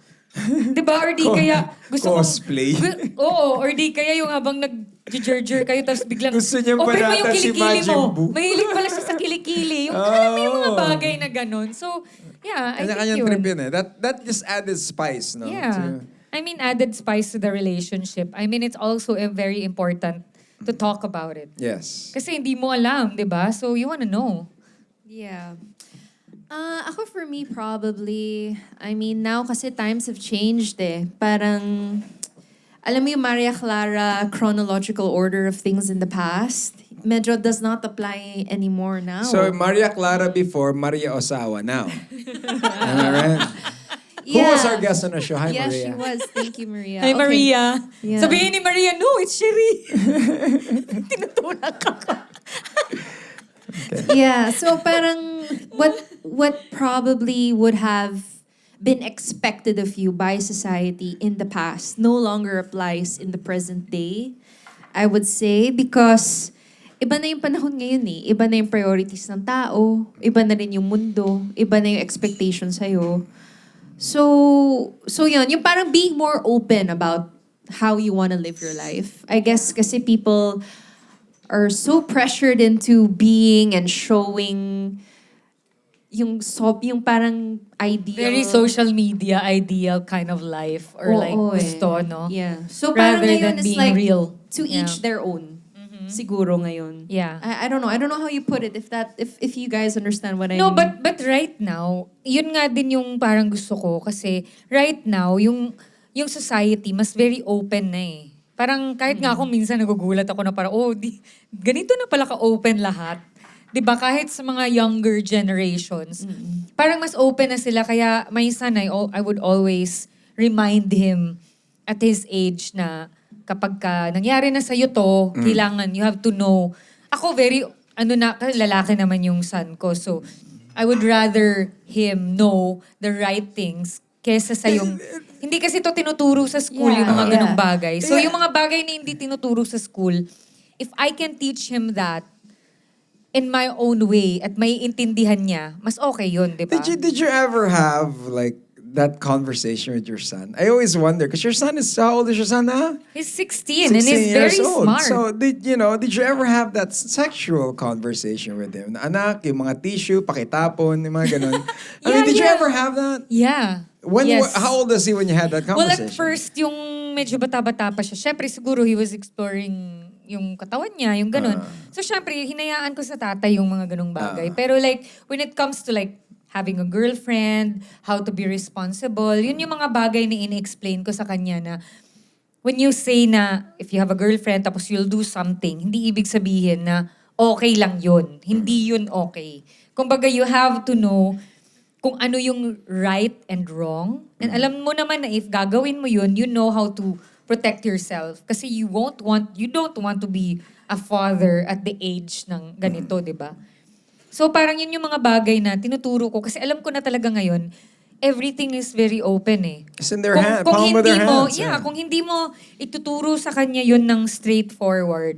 Di ba? Or di kaya gusto Cosplay. Oo, or di kaya yung habang nag-jerjer kayo, tapos biglang, Gusto niyang open mo yung banata si kilikili Majin mo. Buu. Mahilig pala siya sa kilikili. Yung, alam mo yung mga Oh. bagay na ganun. So, yeah, I think Kanya-kanyang yun. trip yun eh. That just added spice, no? Yeah. I mean, added spice to the relationship. I mean, it's also very important to talk about it. Yes. Kasi hindi mo alam, di ba? So, you wanna know. Yeah. Ako for me, probably, I mean, now kasi times have changed eh. Parang, alam mo yung Maria Clara chronological order of things in the past? Medyo does not apply anymore now. So, Maria Clara before, Maria Osawa now. Am I right? Who was our guest on the show? Hi, Yeah, Maria. she was. Thank you, Maria. Hi, Okay. Maria. Yeah. Sabihin ni Maria, no, it's Sherry. Tinutunan ka. Yeah, so parang what probably would have been expected of you by society in the past no longer applies in the present day, I would say, because iba na yung panahon ngayon eh. Iba na yung priorities ng tao, iba na rin yung mundo, iba na yung expectations sa'yo. So yun, yung parang being more open about how you want to live your life. I guess kasi people are so pressured into being and showing yung parang ideal. Very social media, ideal kind of life. Or like Oo eh. gusto, no? Yeah. So parang Rather ngayon than it's being like real. to Yeah. each their own. Siguro ngayon. Yeah. I don't know. I don't know how you put it. If you guys understand what I No, mean. but right now, yun nga din yung parang gusto ko. Kasi right now, yung society mas very open na eh. Parang kahit nga ako minsan nagugulat ako na parang, ganito na pala ka-open lahat. 'Di ba kahit sa mga younger generations, parang mas open na sila. Kaya minsan I would always remind him at his age na kapag nangyari na sa'yo to, kailangan, you have to know. Ako kasi lalaki naman yung son ko. So, I would rather him know the right things kesa sa yung, hindi kasi to tinuturo sa school yung mga ganong bagay. So, yung mga bagay na hindi tinuturo sa school, if I can teach him that in my own way at may intindihan niya, mas okay yun, di ba? Did you ever have like that conversation with your son? I always wonder because your son is, how old is your son now? He's 16 and he's very smart. So did you ever have that sexual conversation with him? Anak, yung mga tissue, pakitapon, yung mga ganun. I mean, did you ever have that? Yeah. When? Yes. How old was he when you had that Well, conversation? at first, yung medyo bata-bata pa siya, syempre siguro he was exploring yung katawan niya, yung ganun. So syempre, hinayaan ko sa tatay yung mga ganung bagay. Pero like, when it comes to like, having a girlfriend, how to be responsible, yun yung mga bagay na ini-explain ko sa kanya na when you say na if you have a girlfriend tapos you'll do something, hindi ibig sabihin na okay lang yun. Hindi yun okay. Kumbaga, you have to know kung ano yung right and wrong. And alam mo naman na if gagawin mo yun, you know how to protect yourself. Kasi you don't want to be a father at the age ng ganito, di ba? So parang yun yung mga bagay na tinuturo ko. Kasi alam ko na talaga ngayon, everything is very open eh. It's in their hand, palm of their hands. Kung hindi mo ituturo sa kanya yun ng straightforward,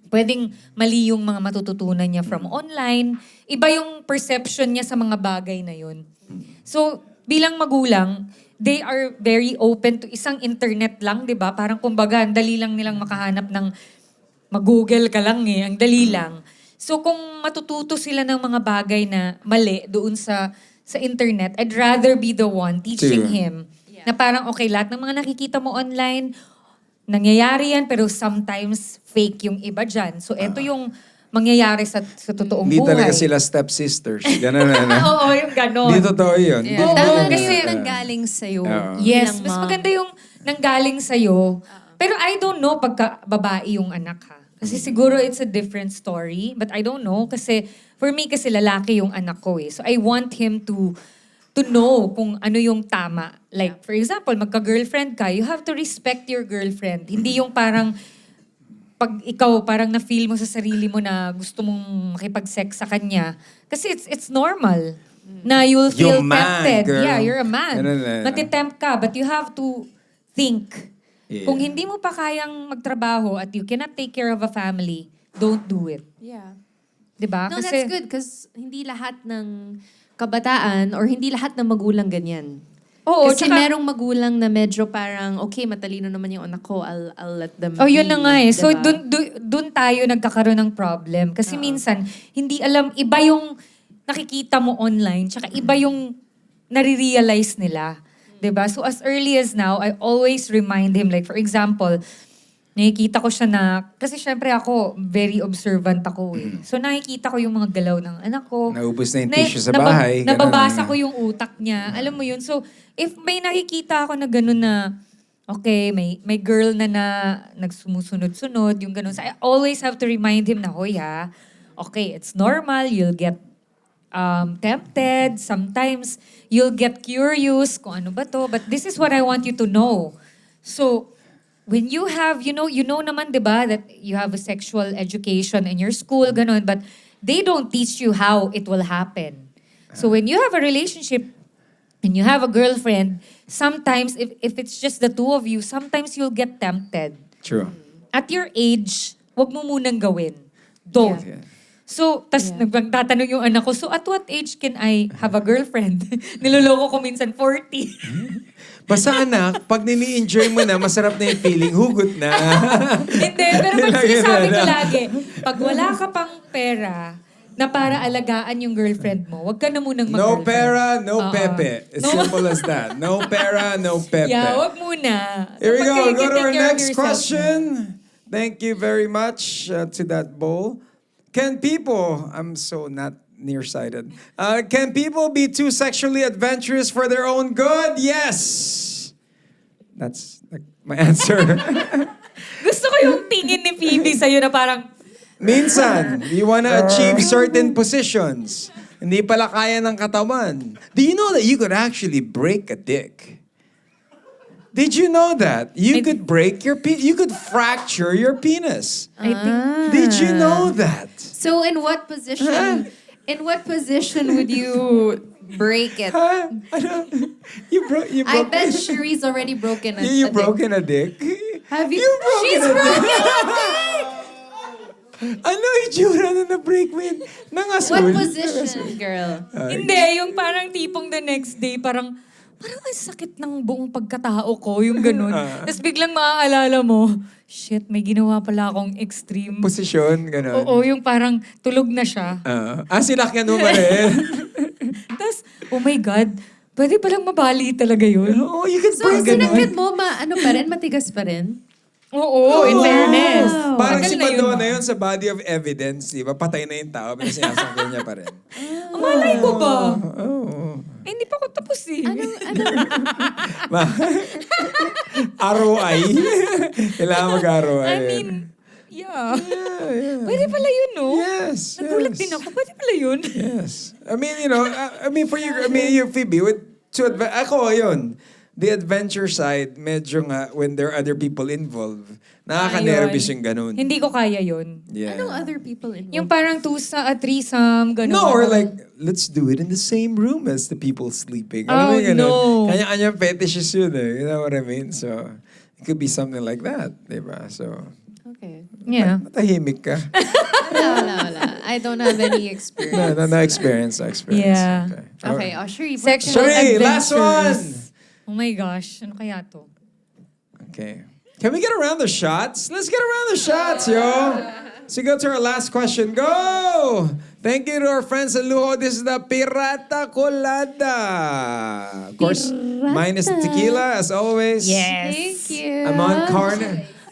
pwedeng mali yung mga matututunan niya from online. Iba yung perception niya sa mga bagay na yun. So bilang magulang, they are very open to isang internet lang, di ba? Parang kumbaga, ang dali lang nilang makahanap ng mag-google ka lang eh, ang dali lang. So kung matututo sila ng mga bagay na mali doon sa internet, I'd rather be the one teaching him na parang okay, lahat ng mga nakikita mo online, nangyayari yan, pero sometimes fake yung iba dyan. So eto yung mangyayari sa totoong Hindi buhay. talaga sila stepsisters. Ganun na. Oo, yung ganon. Hindi totoo yun. Yeah. Tama na Kasi- yung nanggaling sa'yo. Yes, bilang mas mom. maganda yung nanggaling sa'yo. Pero I don't know pagka babae yung anak ha. Kasi siguro it's a different story. But I don't know. Kasi for me kasi lalaki yung anak ko eh. So I want him to know kung ano yung tama. Like for example, magka-girlfriend ka, you have to respect your girlfriend. Hindi yung parang pag ikaw parang na-feel mo sa sarili mo na gusto mong makipag-sex sa kanya. Kasi it's normal na you'll feel You're man, tempted. girl. Yeah, you're a man. Ganun. Matitempt ka, but you have to think. Yeah. Kung hindi mo pa kayang magtrabaho at you cannot take care of a family, don't do it. Yeah. 'Di ba? No, that's good because hindi lahat ng kabataan or hindi lahat ng magulang ganyan. Oo, Kasi tsaka- merong magulang na medyo parang, okay, matalino naman yung anak ko, I'll let them Oh, yun na be, nga eh. So, diba? dun tayo nagkakaroon ng problem. Kasi minsan, hindi alam, iba yung nakikita mo online, tsaka iba yung nare-realize nila. 'Di ba? So, as early as now, I always remind him, like, for example, nakikita ko siya na, kasi syempre ako, very observant ako eh. So, nakikita ko yung mga galaw ng anak ko. Naubos na yung tissue sa bahay, ganun. Nababasa ko yung utak niya. Alam mo yun? So, if may nakikita ako na gano'n na, okay, may girl na nagsumusunod-sunod, yung gano'n. So, I always have to remind him na, hoy ha, okay, it's normal, you'll get tempted, sometimes you'll get curious kung ano ba to, but this is what I want you to know. So, when you have, you know naman, di ba, that you have a sexual education in your school, ganun, but they don't teach you how it will happen. So when you have a relationship and you have a girlfriend, sometimes, if it's just the two of you, sometimes you'll get tempted. True. At your age, wag mo munang gawin. Don't. Yeah. So, tas nagtatanong yung anak ko, so at what age can I have a girlfriend? Niloloko ko minsan 40. Basta anak, pag nini-enjoy mo na, masarap na yung feeling, hugot na. Hindi, pero pag sinasabi ko lagi, pag wala ka pang pera na para alagaan yung girlfriend mo, wag ka na munang No mag-girlfriend. pera, no pepe. As simple as that. No pera, no pepe. Yeah, wag muna. Here we go. Kapag Go to take our care of next yourself question. Thank you very much to that bowl. Can people, I'm so not nearsighted. Can people be too sexually adventurous for their own good? Yes. That's like, my answer. Gusto ko yung tingin ni Phoebe sa'yo na parang, Minsan, you wanna achieve certain positions. Hindi pala kaya ng katawan. Do you know that you could actually break a dick? Did you know that? You could break your you could fracture your penis. I think, Did you know that? So in what position? In what position would you break it? Huh? Ano? You broke. You I broke. bet Cherie's already broken it. You broken a dick. Have you? You broken She's a broken dick. Ano itsura na na-break mo yun? Nangasul. What position, girl? hindi, yung parang tipong the next day, parang ang sakit ng buong pagkatao ko, yung ganun. Tapos biglang maaalala mo, shit, may ginawa pala akong extreme. Posisyon, gano'n. Oo, yung parang tulog na siya. Sinakyan mo ba rin? Tapos, oh my God, pwede palang mabali talaga yun. Oh, you can So, break sinakit gano'n. mo, ano pa rin? Matigas pa rin? Oo, in fairness. Parang Tagal si na yun. Madonna yun sa body of evidence, di ba? Patay na yung tao, pero sinasangkol niya pa rin. Malay ko ba? Oo. Eh, hindi pa ako tapos eh. ROI. Kailangan mag-ROI. I mean, yeah. Pwede pala yun, no? Yes. Nagulat yes. din ako. Pwede pala yun. Yes. I mean, you know, for you, you, Phoebe, ako, yun. The adventure side, medyo nga, when there are other people involved, nakaka-nervous yung ganun. Hindi ko kaya yun. Yeah. Anong other people involved? Yung parang threesome, gano'n. No, or like, let's do it in the same room as the people sleeping. Alam mo Oh, yung ganun? no. Kanya-kanyang fetishes yun eh. You know what I mean? So, it could be something like that. Diba? So, Okay. Yeah. matahimik ka. Wala. I don't have any experience. No experience, no experience. Yeah. Okay, Sheree. Sexual Sheree, last adventures. one. Oh my gosh, ano kaya to? Okay. Can we get around the shots? Let's get around the shots, yo. So go to our last question. Go! Thank you to our friends at Luho. This is the Pirata Colada. Of course, minus the tequila, as always. Yes. Thank you.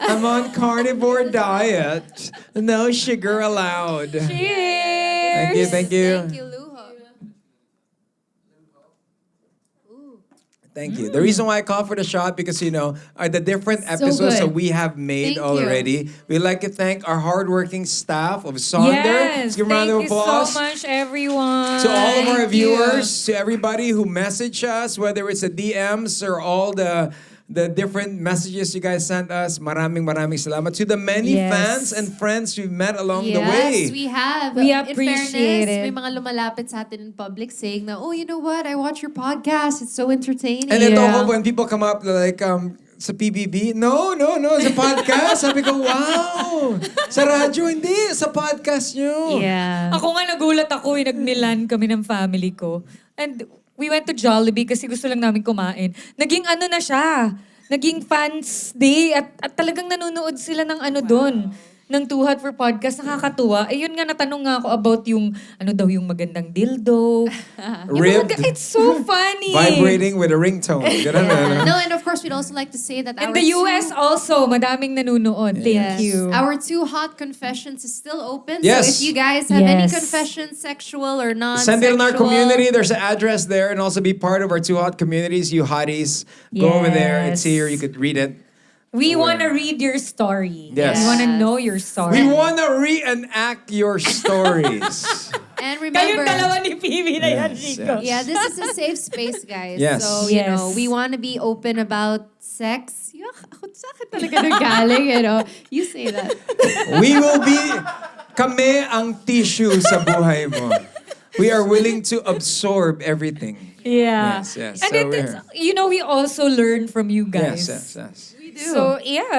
I'm on carnivore diet. No sugar allowed. Cheers! Thank you. Thank you, Luho. Thank you. The reason why I call for the shot because, you know, are the different episodes good. that we have made Thank you. already. We'd like to thank our hardworking staff of Sonder. Yes, Let's give a round thank of you applause. so much, everyone. To all of our Thank you. viewers, to everybody who message us, whether it's the DMs or all the different messages you guys sent us, maraming salamat. To the many Yes. fans and friends we've met along the Yes, way. we have. We In appreciate fairness, it. may mga lumalapit sa atin in public saying na, oh, you know what? I watch your podcast. It's so entertaining. And ito Yeah. ako, when people come up, like, Sa PBB? No. Sa podcast. Sabi ko, wow. Sa radyo, hindi. Sa podcast nyo. Yeah. Ako nga nagulat ako, nag-Milan kami ng family ko. And we went to Jollibee kasi gusto lang namin kumain. Naging ano na siya, naging fans day at talagang nanonood sila ng ano doon. Ng Too Hot for Podcast, nakakatuwa. Eh yun nga, natanong nga ako about yung, ano daw yung magandang dildo. Ribbed. It's so funny. Vibrating with a ringtone. Ganun na. No, and of course, we'd also like to say that In our the US also, madaming nanonood. Thank you. Our Too Hot Confessions is still open. Yes. So if you guys have any Yes. confessions, sexual or non-sexual. Send it in our community. There's an address there, and also be part of our Too Hot communities. You hotties, go over there. It's Yes. here. You could read it. We want to read your story. Yes. We want to know your story. We want to reenact your stories. And Kayong remember, dalawa ni Phoebe na yan, Yes, Rico. yes. yeah, this is a safe space, guys. Yes. So, Yes. we want to be open about sex. Yuck, ako sa akin talaga nagaling, You say that. We will be, kami ang tissue sa buhay mo. We are willing to absorb everything. Yeah. Yes. And So it's, we also learn from you Yes, guys. yes. So,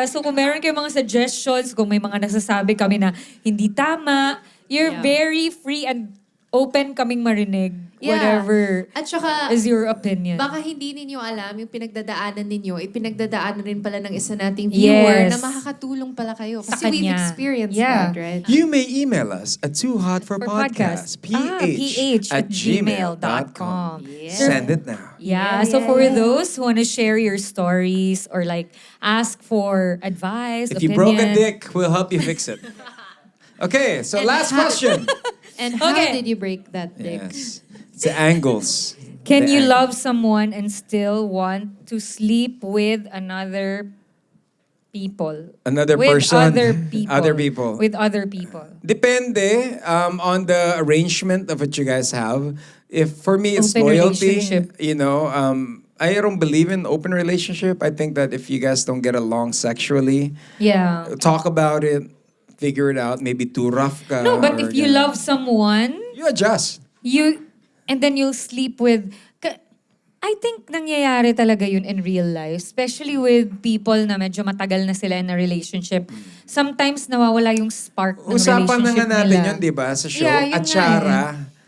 so kung meron kayong mga suggestions, kung may mga nasasabi kami na hindi tama, you're very free and open kaming marinig. Yeah. Whatever At saka, is your opinion. baka hindi ninyo alam yung pinagdadaanan ninyo, ipinagdadaanan rin pala ng isa nating viewer Yes. na makakatulong pala kayo. Sa Kasi we've kanya. experienced Yeah. that, right? You may email us at toohotforpodcast, ph@gmail.com. Yeah. Send it now. Yeah, so for those who want to share your stories or like ask for advice, If you broke a opinion. dick, we'll help you fix it. Okay, so last question. And how Okay. did you break that dick? Yes. It's the angles. Can The you angles. love someone and still want to sleep with another people? Another with person? Other people. Other people. With other people. Depende on the arrangement of what you guys have. If for me it's Open loyalty, relationship. I don't believe in open relationship. I think that if you guys don't get along sexually, Yeah. talk about it, figure it out. Maybe too rough ka. No, but or if you ganun. love someone, you adjust. and then you'll sleep with... I think nangyayari talaga yun in real life. Especially with people na medyo matagal na sila in a relationship. Sometimes nawawala yung spark ng Usapan na relationship nga natin nila. yun, di ba? Sa show. Yeah, yun nga Atsara.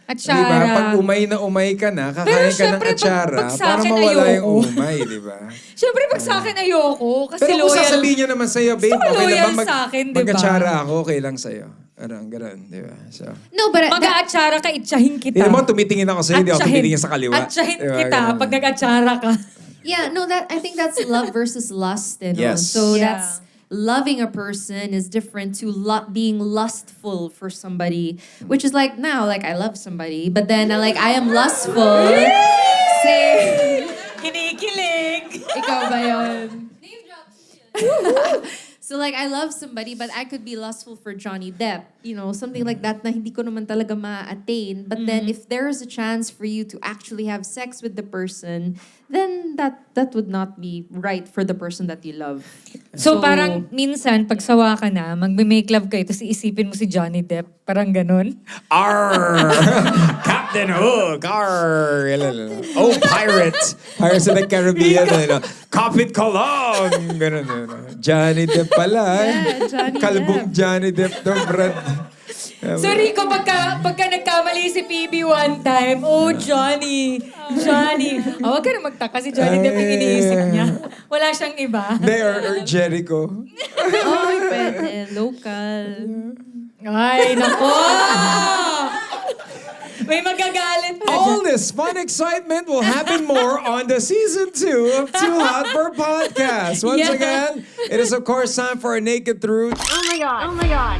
Atsara. Di ba? Pag umay na umay ka na, Pero kakain ka ng syempre, atsara pag sa para akin, mawala yung ayoko. umay, di ba? Siyempre, pag sa akin ayoko. Kasi Pero kung loyal. sasabihin nyo naman sa'yo, babe, Gusto ko okay lang loyal ba sa akin, di ba? mag-atsara ako, okay lang sa'yo. Ganun, di ba? So, No, but Mag-aatsara ka, itsahin kita. hindi mo, tumitingin ako sa'yo, hindi ako Atsahin- tumitingin sa kaliwa. Atsahin Di ba? kita Ganun. pag nag-atsara ka. yeah, no, I think that's love versus lust. Yes. So Yeah. that's loving a person is different to being lustful for somebody, which is like now, like I love somebody, but then I am lustful. Say, Kinikilig. ikaw ba yun? So like I love somebody but I could be lustful for Johnny Depp, something like that na hindi ko naman talaga ma-attain. But then if there is a chance for you to actually have sex with the person, then that would not be right for the person that you love. So, parang minsan, pag sawa ka na, magme-make love kayo, tapos iisipin mo si Johnny Depp. Parang ganun. Arr! Captain Hook! Arr! Oh, pirates! Pirates of the Caribbean. Kapit Colong! Ganun. Johnny Depp pala. Yeah, Johnny Kalbong Depp. Johnny Depp to, Brad. So Rico, pagka nagkamali si PB one time, Johnny. Huwag ka na magtaka, si Johnny Depp yung iniisip niya. Wala siyang iba. Hindi, or Jericho. Oh, pwede. Local. Ay, nako! May magagalit na All dyan. this fun excitement will happen more on the season 2 of Too Hot for Podcast. Once Yeah. again, it is of course time for a Naked Truth. Oh my god. Oh my god.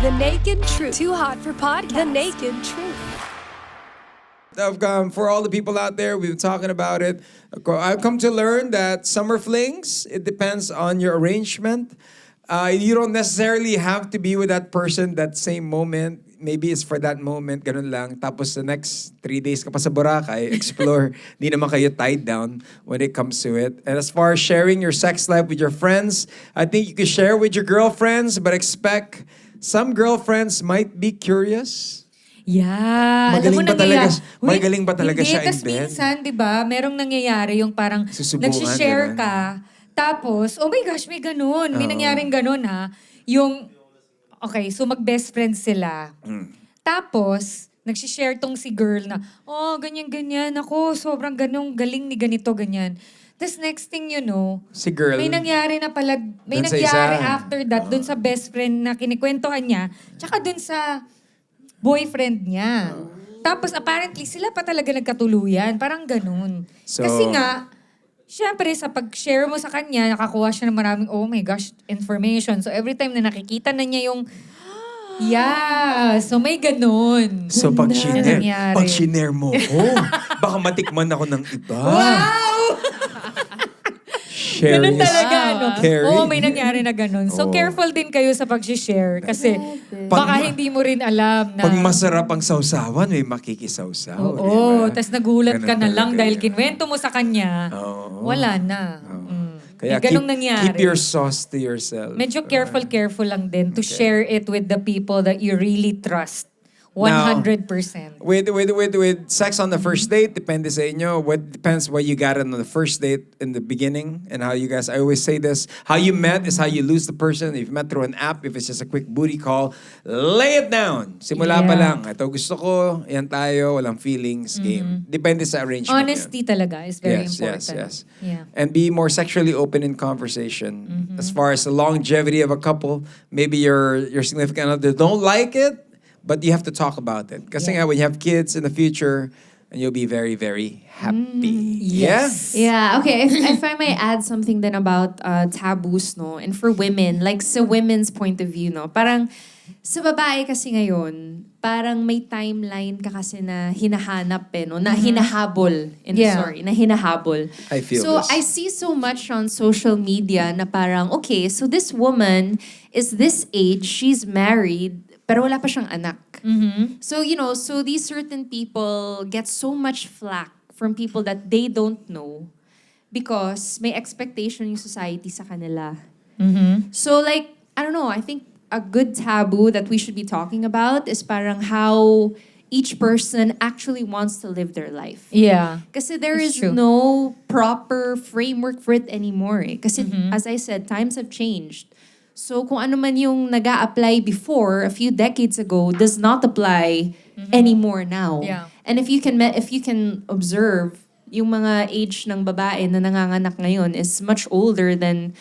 The Naked Truth. Too hot for podcast. The Naked Truth. For all the people out there, we've been talking about it. I've come to learn that summer flings, it depends on your arrangement. You don't necessarily have to be with that person that same moment. Maybe it's for that moment, ganun lang. Tapos the next 3 days ka pa sa Boracay, explore. Di naman kayo tied down when it comes to it. And as far as sharing your sex life with your friends, I think you can share with your girlfriends, but expect some girlfriends might be curious. Yeah. Magaling Alam mo, ba talaga- nangyayari- magaling ba talaga hindi, siya in tas bed? minsan, di ba, merong nangyayari yung parang Susubukan, nagsishare ganun. ka, tapos, oh my gosh, may ganun. May nangyaring ganun ha. Yung, okay, so mag-best friends sila. Tapos, nagsishare tong si girl na, oh, ganyan-ganyan. Ako, sobrang ganong galing ni ganito, ganyan. Tapos next thing you know, Si girl. may nangyari na pala, may Dun sa nangyari isa. after that, dun sa best friend na kinikwentuhan niya, tsaka dun sa boyfriend niya. Tapos apparently, sila pa talaga nagkatuluyan. Parang ganun. So- Kasi nga, syempre sa pag-share mo sa kanya, nakakuha siya ng maraming, oh my gosh, information. So every time na nakikita na niya yung, yeah, so may ganun. So pag Na nangyari. shinare mo ko, baka matikman ako ng iba. Wow! Sharing Ganun is talaga, no? caring. Oo, may nangyari na ganun. So, Oo. careful din kayo sa pag-share kasi baka hindi mo rin alam na... Pag masarap ang sausawan, may makikisawsaw. Oo, di ba? tas nagulat ka Ganun na lang talaga dahil yun. kinwento mo sa kanya, Oo. wala na. Kaya May ganung nangyari. keep your sauce to yourself. Medyo careful lang din to share it with the people that you really trust. 100%. With sex on the first date, depende sa inyo. Depends what you got on the first date in the beginning and how you guys, I always say this, how you met is how you lose the person. If you met through an app, if it's just a quick booty call, lay it down. Simula pa Yeah. lang. Ito gusto ko, yan tayo, walang feelings, game. Depende sa arrangement. Honesty talaga is very Yes, important. yes. Yeah. And be more sexually open in conversation. As far as the longevity of a couple, maybe your significant other don't like it, but you have to talk about it. Kasi nga, when you have kids in the future, and you'll be very, very happy. Yes. Yeah, okay. If I may add something then about taboos, no? And for women, like sa women's point of view, no? Parang sa babae kasi ngayon, parang may timeline ka kasi na hinahanap no? Na hinahabol. Yeah. Na hinahabol. I feel so this. I see so much on social media na parang, okay, so this woman is this age, she's married, pero wala pa siyang anak. So, so these certain people get so much flack from people that they don't know because may expectation yung society sa kanila. So like, I don't know, I think a good taboo that we should be talking about is parang how each person actually wants to live their life. Yeah. Kasi there That's is true. no proper framework for it anymore. Kasi as I said, times have changed. So kung ano man yung nag-a-apply before, a few decades ago, does not apply anymore now. Yeah. And if you can observe, yung mga age ng babae na nanganganak ngayon is much older than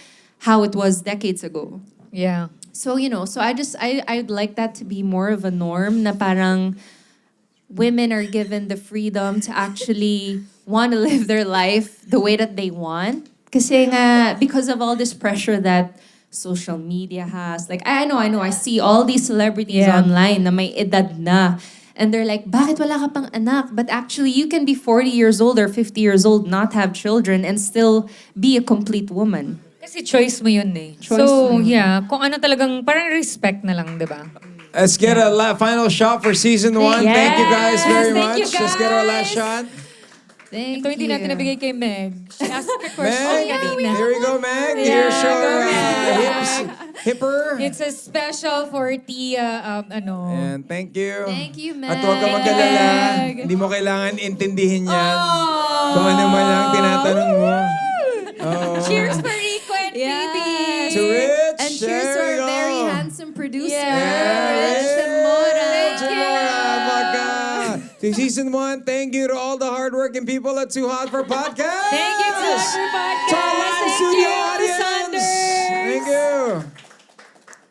how it was decades ago. Yeah. So, so I'd like that to be more of a norm na parang women are given the freedom to actually want to live their life the way that they want. Kasi nga, because of all this pressure that social media has. Like, I know, I see all these celebrities Yeah. online na may edad na. And they're like, bakit wala ka pang anak? But actually, you can be 40 years old or 50 years old, not have children, and still be a complete woman. Kasi choice mo yun eh. Choice so, mo. yeah. Kung ano talagang, parang respect na lang, di ba? Let's get a final shot for season 1. Yes. Thank you guys very Thank you, much. Let's get our last guys. shot. Thank Ito hindi natin nabigay kay Meg. She asked a question Meg, kanina. here we go, Meg. Yeah, Here's your go, Meg. hips, hipper. It's a special for Tia, And thank you. Thank you, Meg. At huwag ka mag-alala. Hindi mo kailangan intindihin yan. Kung ano man ang tinatanong mo. Oh. Cheers for Rico and Phoebe! Yes. To Rich. And cheers to There our you go. very handsome producer, Yeah. Rich Zamora. To season 1, thank you to all the hardworking people at Too Hot for Podcast. Thank you to our podcast. To our live Thank studio you, audience. Sanders. Thank you.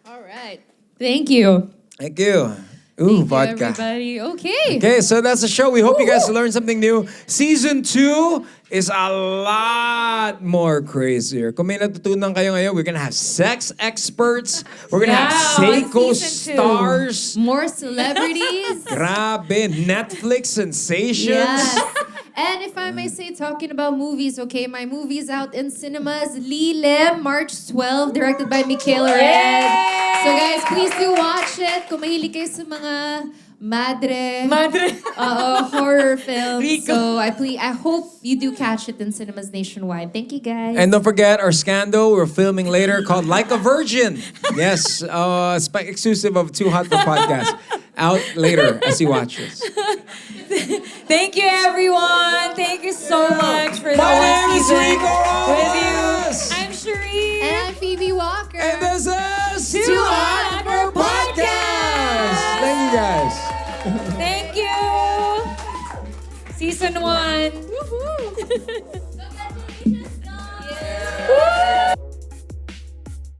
All right. Thank you. Thank you. Ooh, Thank vodka. you, everybody. Okay. Okay, so that's the show. We hope you guys learned something new. Season 2 is a lot more crazier. Kung may natutunan kayo ngayon, we're gonna have sex experts. We're gonna have Yeah, on Seiko season 2. stars. More celebrities. Grabe, Netflix sensations. Yes. And if I may say, talking about movies, okay, my movie's out in cinemas. Lilem, March 12, directed by Michaela Red. So guys, please do watch it. Kung mahilig kayo sa mga madre, horror films. Rico. So I hope you do catch it in cinemas nationwide. Thank you, guys. And don't forget our scandal we're filming later called Like a Virgin. Yes, exclusive of Too Hot for Podcast. out later as he watches. Thank you, everyone. Thank you so much for the My whole name is season Rico with you. Ramos. I'm Sheree. And I'm Phoebe Walker. And this is Too Hot for Podcast. Thank you guys. Thank you. Season 1. Congratulations.